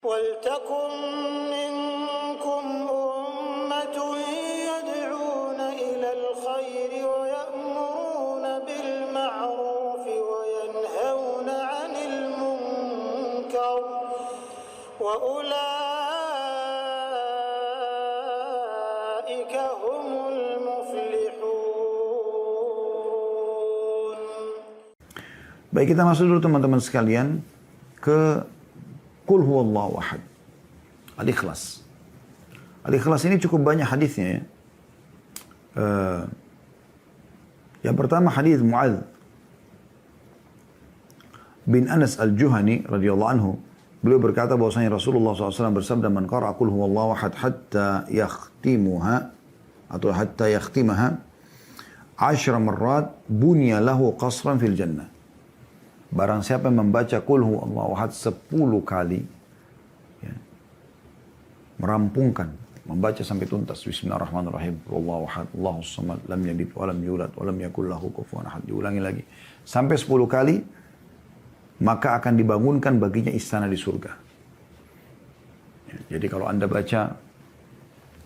وَلْتَكُنْ مِنْكُمْ أُمَّةٌ يَدْعُونَ إِلَى الْخَيْرِ وَيَأْمُرُونَ بِالْمَعْرُوفِ وَيَنْهَوْنَ عَنِ الْمُنْكَرِ وَأُولَئِكَ هُمُ الْمُفْلِحُونَ. Baik, kita masuk dulu teman-teman sekalian ke Qul huwallahu ahad. Al-Ikhlas. Al-Ikhlas ini cukup banyak hadisnya ya. Yang pertama hadis Mu'adz bin Anas al-Juhani radhiyallahu anhu. Beliau berkata bahwasanya Rasulullah SAW bersabda, "Man qara'a Qul huwallahu ahad hatta yakhtimaha 10 marrat bunya lahu qasran fil jannah." Barang siapa yang membaca Qul huwallahu ahad 10 kali, ya, merampungkan, membaca sampai tuntas. Bismillahirrahmanirrahim. Wallahu ahad, Allahus samad, lam yalid wa lam yulad wa lam yakul lahu kufuwan ahad. Diulangi lagi. Sampai 10 kali, maka akan dibangunkan baginya istana di surga. Ya, jadi kalau Anda baca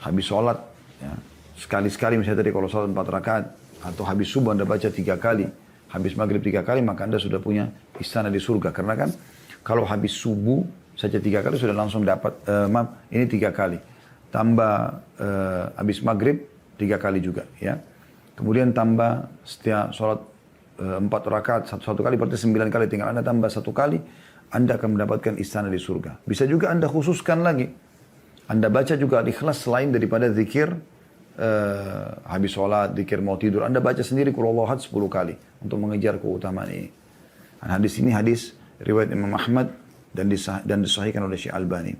habis sholat, ya, sekali-sekali misalnya tadi kalau sholat 4 rakaat, atau habis subuh Anda baca 3 kali, habis maghrib 3 kali, maka Anda sudah punya istana di surga. Karena kan kalau habis subuh saja 3 kali sudah langsung dapat, ini 3 kali. Tambah habis maghrib 3 kali juga. Ya. Kemudian tambah setiap sholat 4 rakaat, satu kali berarti 9 kali. Tinggal Anda tambah 1 kali, Anda akan mendapatkan istana di surga. Bisa juga Anda khususkan lagi. Anda baca juga Al-Ikhlas selain daripada zikir habis sholat, zikir mau tidur, Anda baca sendiri Qul huwallahu ahad 10 kali untuk mengejar keutamaan ini. Dan hadis ini hadis riwayat Imam Ahmad dan disahihkan oleh Syekh Albani.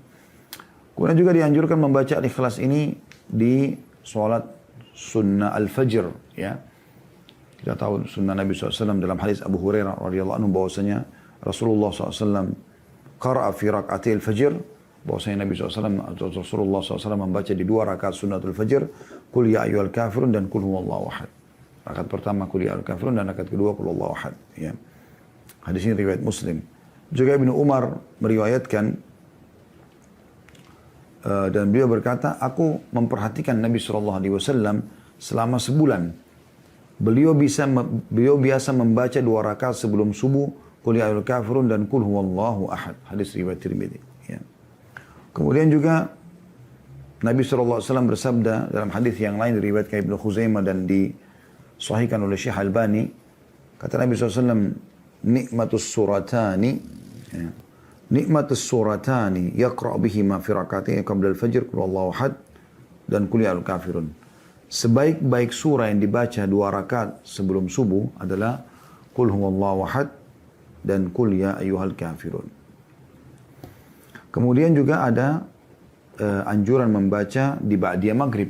Kemudian juga dianjurkan membaca Al-Ikhlas ini di sholat sunnah al-fajr. Ya. Kita tahu sunnah Nabi SAW dalam hadis Abu Hurairah radhiyallahu anhu bahwasanya Rasulullah SAW qara'a fi rak'atil fajr, bahwasanya Nabi SAW atau Rasulullah SAW membaca di 2 rakaat sunnatul fajr Qul ya ayyuhal kafirun dan Qul huwallahu ahad. Rakaat pertama Qul ya ayyuhal kafirun dan rakaat kedua Qul huwallahu ahad. Ya. Hadis ini riwayat Muslim. Juga Ibnu Umar meriwayatkan dan beliau berkata, aku memperhatikan Nabi SAW selama sebulan. Beliau biasa membaca 2 rakaat sebelum subuh Qul ya ayyuhal kafirun dan Qul huwallahu ahad. Hadis riwayat Tirmidzi. Ya. Kemudian juga Nabi SAW bersabda dalam hadis yang lain diriwayatkan Ibnu Khuzaimah dan disahihkan oleh Syekh Albani. Kata Nabi SAW, nikmatus suratani, ya, nikmatus suratani yaqra' bihima fi rak'atayn qabla al-fajr Qul huwallahu ahad dan Qul ya ayyuhal kafirun. Sebaik-baik surah yang dibaca 2 rakaat sebelum subuh adalah Qul huwallahu ahad dan Qul ya ayyuhal kafirun. Kemudian juga ada anjuran membaca di ba'diyah maghrib.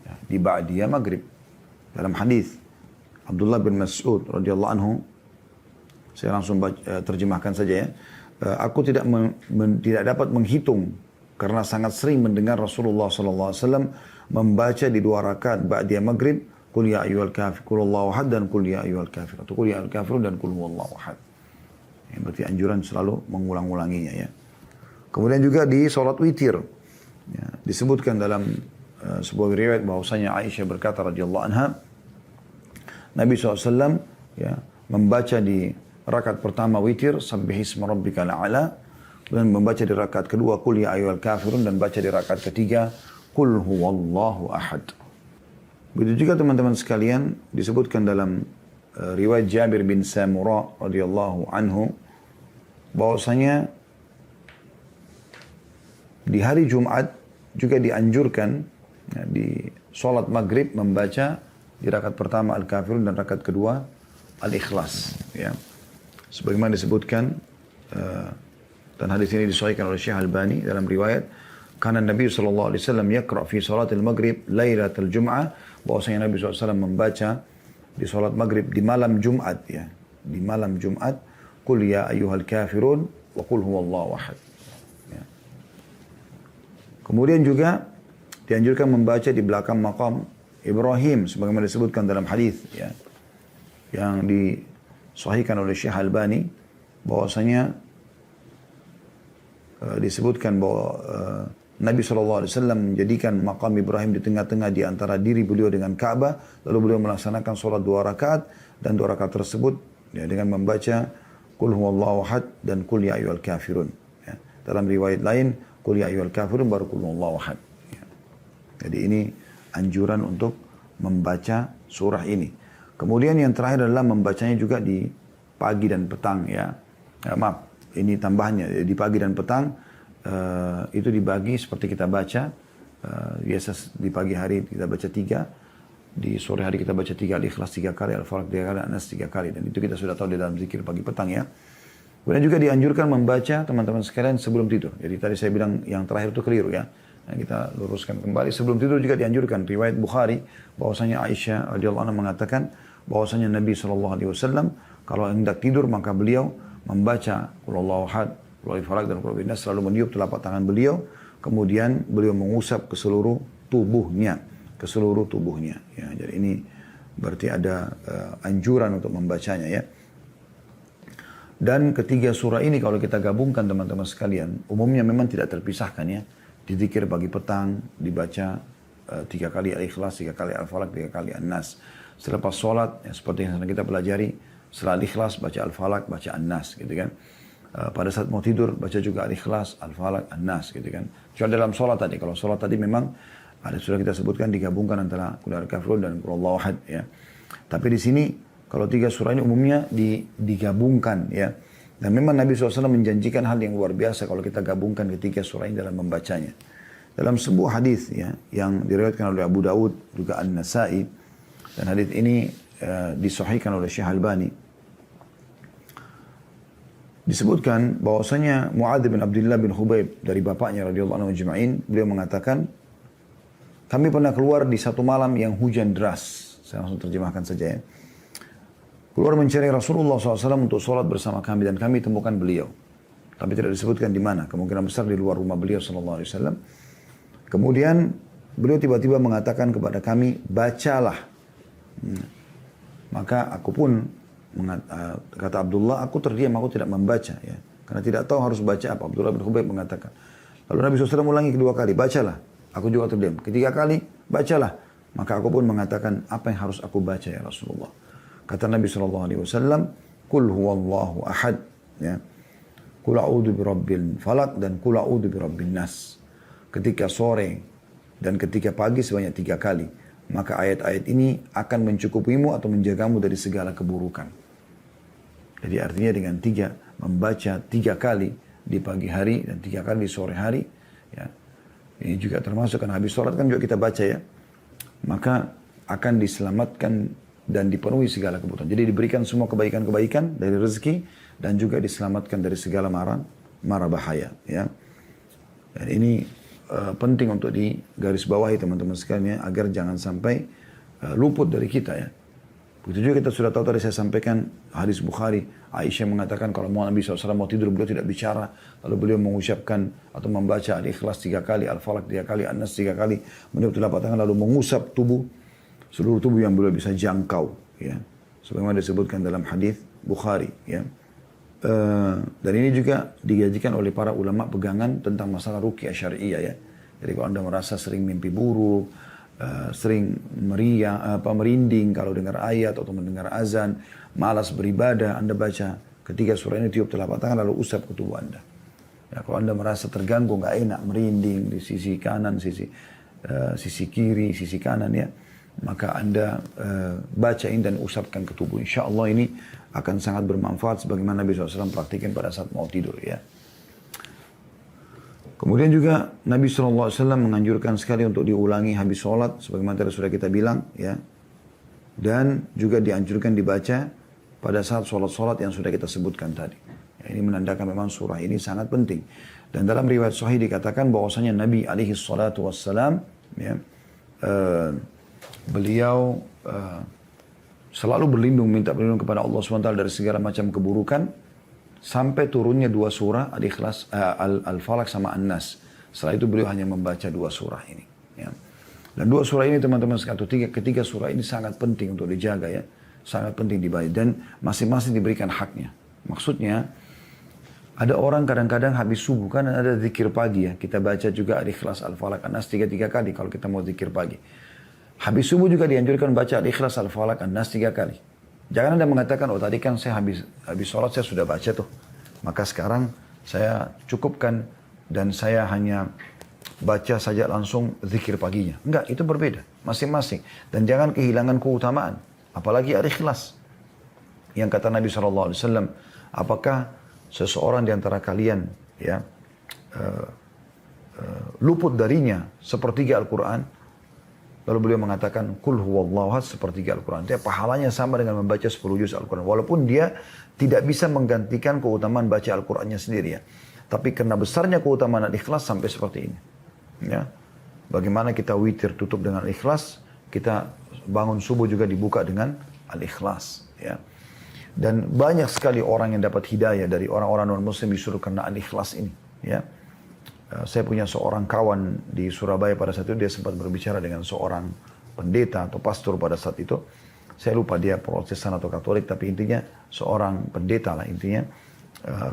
Ya, di ba'diyah maghrib. Dalam hadis Abdullah bin Mas'ud radhiyallahu anhu, saya langsung terjemahkan saja ya. Aku tidak dapat menghitung karena sangat sering mendengar Rasulullah SAW membaca di 2 rakaat ba'diyah maghrib Qul ya ayyuhal kafir, Qul huwallahu ahad dan Qul ya ayyuhal kafir. Atau Qul ya ayyuhal kafirun dan Qul huwallahu ahad. Yang berarti anjuran selalu mengulang-ulanginya ya. Kemudian juga di sholat witir. Ya, disebutkan dalam sebuah riwayat bahwasanya Aisyah berkata radhiyallahu anha, Nabi SAW ya, membaca di rakaat pertama witir Sabbihisma rabbikal a'la, dan membaca di rakaat kedua Qul ya ayyuhal kafirun, dan baca di rakaat ketiga Qul huwallahu ahad. Begitu juga teman-teman sekalian disebutkan dalam riwayat Jabir bin Samurah radhiyallahu anhu bahwasanya di hari Jumat juga dianjurkan ya, di sholat maghrib membaca di rakaat pertama Al-Kafirun dan rakaat kedua Al-Ikhlas. Ya. Sebagaimana disebutkan dan hadis ini disahihkan oleh Syekh Albani dalam riwayat, karena Nabi SAW yaqra' fi sholatil maghrib lailatul jum'ah, bahwasanya Nabi SAW membaca di sholat maghrib di malam Jumat ya, di malam Jumat Qul ya ayyuhal kafirun wa Qul huwallahu ahad. Kemudian juga dianjurkan membaca di belakang maqam Ibrahim sebagaimana disebutkan dalam hadis ya, yang disahihkan oleh Syekh Albani bahwasanya disebutkan bahwa Nabi SAW menjadikan maqam Ibrahim di tengah-tengah di antara diri beliau dengan Ka'bah. Lalu beliau melaksanakan sholat 2 rakaat. Dan 2 rakaat tersebut ya, dengan membaca Qul huwallahu ahad dan Qul ya ayyuhal kafirun. Ya. Dalam riwayat lain, Qul ya ayyuhal kafirun baru Qul huwallahu ahad. Ya. Jadi ini anjuran untuk membaca surah ini. Kemudian yang terakhir adalah membacanya juga di pagi dan petang ya. Maaf, ini tambahannya. Di pagi dan petang itu dibagi seperti kita baca. Biasa di pagi hari kita baca 3. Di sore hari kita baca 3 Al-Ikhlas 3 kali, Al-Falaq 3 kali, An-Nas 3 kali. Dan itu kita sudah tahu di dalam zikir pagi petang ya. Kemudian juga dianjurkan membaca teman-teman sekalian sebelum tidur. Jadi tadi saya bilang yang terakhir itu keliru ya. Nah, kita luruskan kembali. Sebelum tidur juga dianjurkan. Riwayat Bukhari bahwasanya Aisyah radhiyallahu anha mengatakan bahwasanya Nabi SAW kalau hendak tidur maka beliau membaca Qul huwallahu ahad, Qul huwallahu falaq dan Qul huwallahu nas, selalu meniup telapak tangan beliau. Kemudian beliau mengusap ke seluruh tubuhnya. Ya, jadi ini berarti ada anjuran untuk membacanya ya. Dan ketiga surah ini kalau kita gabungkan teman-teman sekalian, umumnya memang tidak terpisahkan ya. Dizikir pagi petang, dibaca 3 kali Al-Ikhlas, 3 kali Al-Falaq, 3 kali An-Nas. Selepas sholat, ya, seperti yang kita pelajari, setelah Al-Ikhlas baca Al-Falaq, baca An-Nas gitu kan. Pada saat mau tidur baca juga Al-Ikhlas, Al-Falaq, An-Nas gitu kan. Cuma dalam sholat tadi, kalau sholat tadi memang ada sudah kita sebutkan digabungkan antara Qul huwal kafirun dan Qul huwallahu ahad ya. Tapi di sini kalau 3 surah ini umumnya digabungkan ya. Dan memang Nabi SAW menjanjikan hal yang luar biasa kalau kita gabungkan ketiga surah ini dalam membacanya. Dalam sebuah hadis ya yang diriwayatkan oleh Abu Daud juga An-Nasa'i, dan hadis ini disahihkan oleh Syekh Albani. Disebutkan bahwasanya Mu'adz bin Abdullah bin Khubayb dari bapaknya radhiyallahu anhu ajma'in, beliau mengatakan, kami pernah keluar di satu malam yang hujan deras. Saya langsung terjemahkan saja ya. Keluar mencari Rasulullah SAW untuk sholat bersama kami dan kami temukan beliau. Tapi tidak disebutkan di mana. Kemungkinan besar di luar rumah beliau SAW. Kemudian beliau tiba-tiba mengatakan kepada kami, bacalah. Maka aku pun, kata Abdullah, aku terdiam, aku tidak membaca. Ya. Karena tidak tahu harus baca apa. Abdullah bin Khubayb mengatakan. Lalu Nabi SAW ulangi kedua kali, bacalah. Aku juga terdiam. Ketiga kali, bacalah. Maka aku pun mengatakan, apa yang harus aku baca ya Rasulullah? Kata Nabi SAW, Qul huwallahu ahad. Ya. Qul a'udhu birabbil falaq dan Qul a'udhu birabbin nas. Ketika sore dan ketika pagi sebanyak 3 kali. Maka ayat-ayat ini akan mencukupimu atau menjagamu dari segala keburukan. Jadi artinya dengan membaca 3 kali di pagi hari dan 3 kali di sore hari. Ya. Ini juga termasuk kan habis sholat kan juga kita baca ya. Maka akan diselamatkan dan dipenuhi segala kebutuhan. Jadi diberikan semua kebaikan-kebaikan dari rezeki dan juga diselamatkan dari segala mara bahaya. Ya. Dan ini penting untuk digarisbawahi teman-teman sekalian ya, agar jangan sampai luput dari kita ya. Begitu juga kita sudah tahu tadi saya sampaikan hadis Bukhari, Aisyah mengatakan kalau Nabi SAW mau tidur beliau tidak bicara, lalu beliau mengucapkan atau membaca Al-Ikhlas 3 kali, Al-Falaq 3 kali, An-Nas 3 kali, meniup telapak tangan lalu mengusap seluruh tubuh yang beliau bisa jangkau ya. Sebagaimana disebutkan dalam hadis Bukhari ya. Dan ini juga digajikan oleh para ulama pegangan tentang masalah ruqyah syariah ya. Jadi kalau Anda merasa sering mimpi buruk, sering merinding kalau dengar ayat atau mendengar azan, malas beribadah, Anda baca ketiga surah ini, tiup telapak tangan lalu usap ke tubuh Anda. Ya, kalau Anda merasa terganggu, nggak enak, merinding di sisi kanan, sisi kiri, sisi kanan ya, maka Anda bacain dan usapkan ke tubuh. Insya Allah ini akan sangat bermanfaat sebagaimana Nabi SAW praktikan pada saat mau tidur ya. Kemudian juga Nabi SAW menganjurkan sekali untuk diulangi habis sholat sebagaimana tadi sudah kita bilang ya. Dan juga dianjurkan dibaca pada saat sholat-sholat yang sudah kita sebutkan tadi. Ya, ini menandakan memang surah ini sangat penting. Dan dalam riwayat sahih dikatakan bahwasanya Nabi SAW ya, beliau selalu minta berlindung kepada Allah SWT dari segala macam keburukan sampai turunnya 2 surah Al-Ikhlas, Al-Falaq sama An-Nas. Setelah itu beliau hanya membaca 2 surah ini ya. Dan 2 surah ini teman-teman sekalian, ketiga surah ini sangat penting untuk dijaga ya, sangat penting dibaca dan masing-masing diberikan haknya. Maksudnya Ada orang kadang-kadang habis subuh, kan ada zikir pagi ya. Kita baca juga Al-Ikhlas, Al-Falaq, An-Nas 3 kali kalau kita mau zikir pagi. Habis subuh juga dianjurkan baca Al-Ikhlas, Al-Falaq, An-Nas 3 kali. Jangan Anda mengatakan, oh tadi kan saya habis sholat saya sudah baca tuh. Maka sekarang saya cukupkan dan saya hanya baca saja langsung zikir paginya. Enggak, itu berbeda. Masing-masing. Dan jangan kehilangan keutamaan. Apalagi Al-Ikhlas. Yang kata Nabi SAW, apakah seseorang di antara kalian ya luput darinya sepertiga Al-Quran? Lalu beliau mengatakan, Qul huwallahu ahad sepertiga Al-Quran. Dia pahalanya sama dengan membaca 10 juz Al-Quran. Walaupun dia tidak bisa menggantikan keutamaan baca Al-Qurannya sendiri ya. Tapi karena besarnya keutamaan Al-Ikhlas sampai seperti ini. Ya. Bagaimana kita witir tutup dengan Al-Ikhlas, kita bangun subuh juga dibuka dengan Al-Ikhlas. Ya. Dan banyak sekali orang yang dapat hidayah dari orang-orang non-muslim disuruh karena Al-Ikhlas ini. Ya. Saya punya seorang kawan di Surabaya pada saat itu, dia sempat berbicara dengan seorang pendeta atau pastor pada saat itu. Saya lupa dia Protestan atau Katolik, tapi intinya seorang pendeta lah intinya.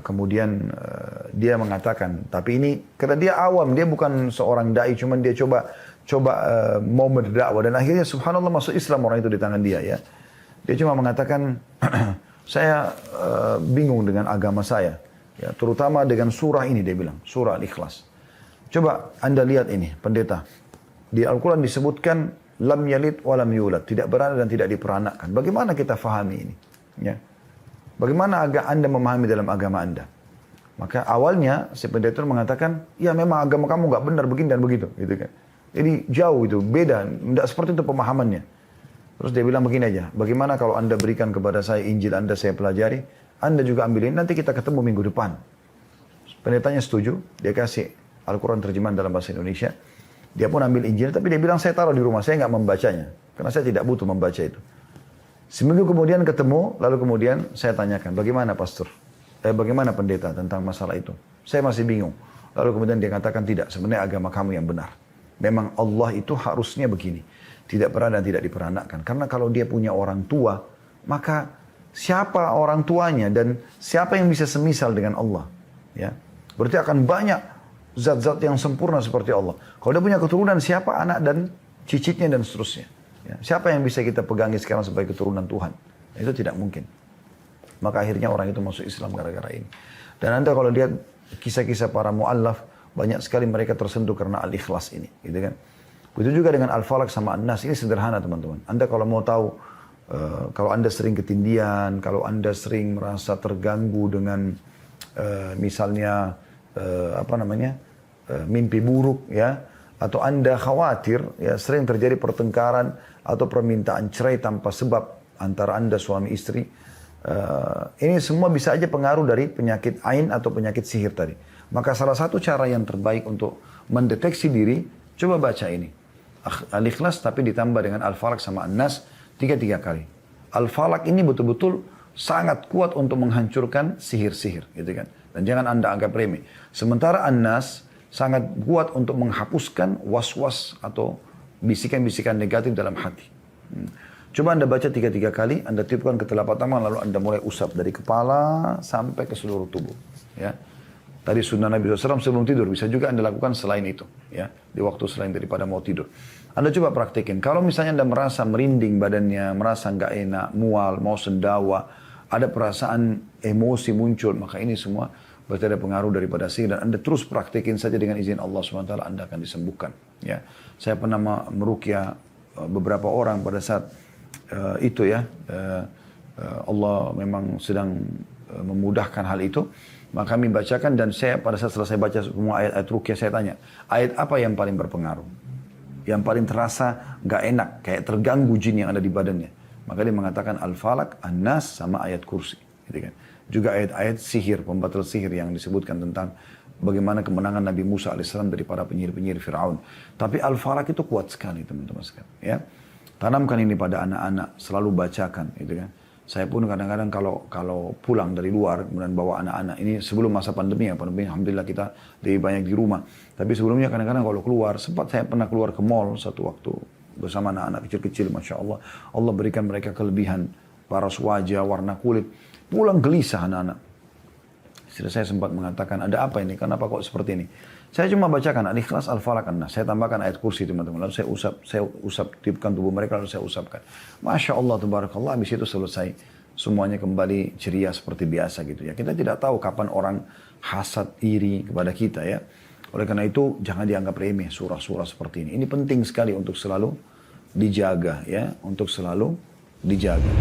Kemudian dia mengatakan, tapi ini karena dia awam, dia bukan seorang dai, cuman dia coba mau berdakwah dan akhirnya subhanallah masuk Islam orang itu di tangan dia ya. Dia cuma mengatakan, saya bingung dengan agama saya, ya, terutama dengan surah ini dia bilang, surah Al-Ikhlas. Coba Anda lihat ini, pendeta. Di Al-Quran disebutkan, lam yalid wa lam yulad, tidak beranak dan tidak diperanakkan. Bagaimana kita fahami ini? Ya. Bagaimana Anda memahami dalam agama Anda? Maka awalnya si pendeta mengatakan, ya memang agama kamu nggak benar begini dan begitu, gitu kan. Jadi jauh itu, beda, tidak seperti itu pemahamannya. Terus dia bilang begini aja, bagaimana kalau Anda berikan kepada saya Injil Anda saya pelajari, Anda juga ambilin, nanti kita ketemu minggu depan. Pendetanya setuju, dia kasih Al-Quran terjemahan dalam bahasa Indonesia. Dia pun ambil Injil, tapi dia bilang saya taruh di rumah, saya nggak membacanya. Karena saya tidak butuh membaca itu. Seminggu kemudian ketemu, lalu kemudian saya tanyakan, bagaimana pastor? Bagaimana pendeta tentang masalah itu? Saya masih bingung. Lalu kemudian dia katakan tidak, sebenarnya agama kamu yang benar. Memang Allah itu harusnya begini. Tidak pernah dan tidak diperanakkan. Karena kalau dia punya orang tua, maka siapa orang tuanya dan siapa yang bisa semisal dengan Allah? Ya, berarti akan banyak zat-zat yang sempurna seperti Allah. Kalau dia punya keturunan, siapa anak dan cicitnya dan seterusnya? Ya, siapa yang bisa kita pegangi sekarang sebagai keturunan Tuhan? Itu tidak mungkin. Maka akhirnya orang itu masuk Islam gara-gara ini. Dan Anda kalau lihat kisah-kisah para mu'allaf, banyak sekali mereka tersentuh karena Al-Ikhlas ini. Gitu kan? Begitu juga dengan Al-Falaq sama An-Nas, ini sederhana teman-teman. Anda kalau mau tahu, kalau Anda sering ketindian, kalau Anda sering merasa terganggu dengan misalnya mimpi buruk ya, atau Anda khawatir ya sering terjadi pertengkaran atau permintaan cerai tanpa sebab antara Anda suami istri, ini semua bisa aja pengaruh dari penyakit ain atau penyakit sihir tadi. Maka salah satu cara yang terbaik untuk mendeteksi diri, coba baca ini. Al-Ikhlas tapi ditambah dengan Al-Falaq sama An-Nas 3 kali. Al-Falaq ini betul-betul sangat kuat untuk menghancurkan sihir-sihir, gitu kan. Dan jangan Anda anggap remeh. Sementara An-Nas sangat kuat untuk menghapuskan was-was atau bisikan-bisikan negatif dalam hati. Coba Anda baca 3 kali, Anda tiupkan ke telapak tangan, lalu Anda mulai usap dari kepala sampai ke seluruh tubuh. Ya. Tadi sunnah Nabi SAW sebelum tidur, bisa juga Anda lakukan selain itu. Ya, di waktu selain daripada mau tidur. Anda coba praktekin. Kalau misalnya Anda merasa merinding badannya, merasa nggak enak, mual, mau sendawa, ada perasaan emosi muncul, maka ini semua berarti ada pengaruh daripada sihir. Dan Anda terus praktekin saja dengan izin Allah SWT, Anda akan disembuhkan. Ya, saya pernah meruqyah beberapa orang pada saat itu ya. Allah memang sedang memudahkan hal itu. Maka kami bacakan dan saya pada saat selesai baca semua ayat-ayat ruqyah saya tanya, ayat apa yang paling berpengaruh? Yang paling terasa gak enak, kayak terganggu jin yang ada di badannya. Maka dia mengatakan Al-Falaq, An-Nas sama ayat kursi. Gitu kan. Juga ayat-ayat sihir, pembatal sihir yang disebutkan tentang bagaimana kemenangan Nabi Musa AS dari para penyihir-penyihir Fir'aun. Tapi Al-Falaq itu kuat sekali teman-teman sekalian. Ya. Tanamkan ini pada anak-anak, selalu bacakan. Gitu kan. Saya pun kadang-kadang kalau pulang dari luar, kemudian bawa anak-anak, ini sebelum masa pandemi ya, pandemi alhamdulillah kita lebih banyak di rumah. Tapi sebelumnya kadang-kadang kalau keluar, sempat saya pernah keluar ke mall satu waktu bersama anak-anak kecil-kecil, Masya Allah. Allah berikan mereka kelebihan, paras wajah, warna kulit. Pulang gelisah anak-anak. Istri saya sempat mengatakan, ada apa ini? Kenapa kok seperti ini? Saya cuma bacakan Al-Ikhlas, Al-Falaq, An-Nas. Saya tambahkan ayat kursi teman-teman. Lalu saya usap tiupkan tubuh mereka, lalu saya usapkan. Masya Allah, tabarakallah, habis itu selesai. Semuanya kembali ceria seperti biasa gitu ya. Kita tidak tahu kapan orang hasad, iri kepada kita ya. Oleh karena itu, jangan dianggap remeh surah-surah seperti ini. Ini penting sekali untuk selalu dijaga ya. Untuk selalu dijaga.